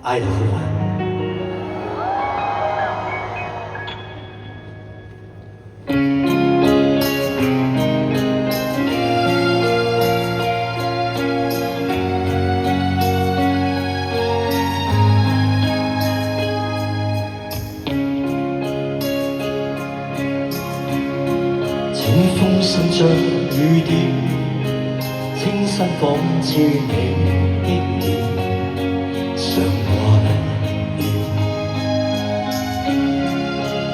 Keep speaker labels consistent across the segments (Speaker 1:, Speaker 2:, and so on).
Speaker 1: 爱的呼唤。清風滲着雨點，清新仿似你的臉，常掛念。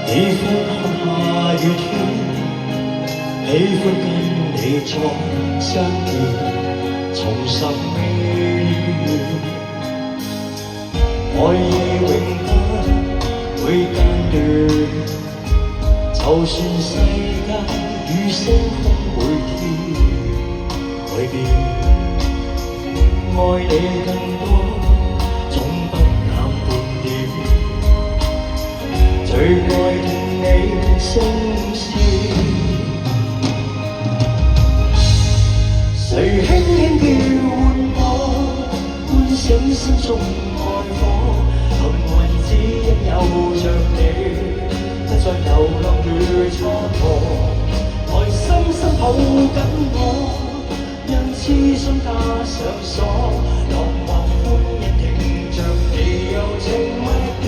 Speaker 1: 喜歡看下雨天，喜歡跟你再相見，重拾戀。愛意永不會間斷，就算世界與星空每天改變，愛你更多，總不減半點。最愛聽你聲線，誰輕輕叫喚我，喚醒心中愛火。幸運只因有着你，不再流浪與蹉跎。來深深抱緊我，讓痴心加上鎖，落寞歡欣聽着你柔情蜜語，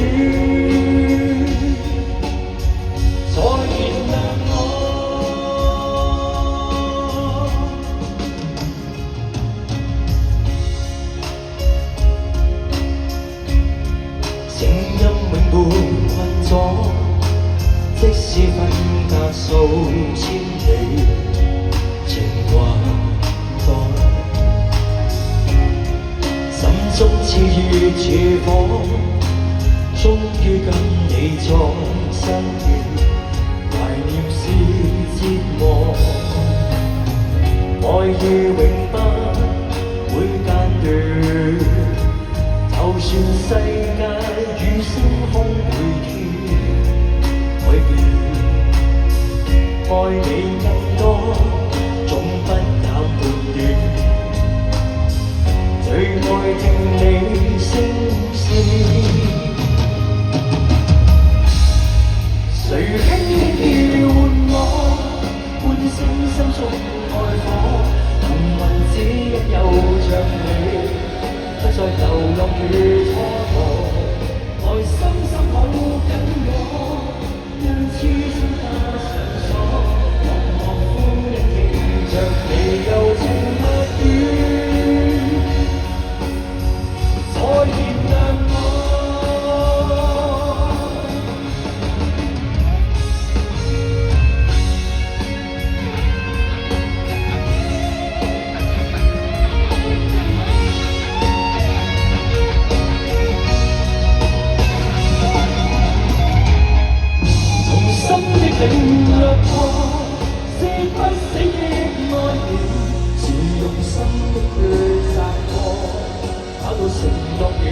Speaker 1: 再原諒我。聲音永沒困阻，即使分隔數千里，情還在，心中熾熱似火，終於跟你再相遇，懷念是折磨，愛意永不會間斷，就算世界與星空每天改變，愛你更多，總不減半點。最愛聽你聲線，誰輕輕叫喚我，喚醒心中愛火。幸運只因有着你，不再流浪與蹉跎。來深深抱緊我，讓痴心加上鎖，落寞歡欣聽着你柔情蜜語，再原諒我。領略過是不死的愛戀，是用心的血賺過，找到承諾與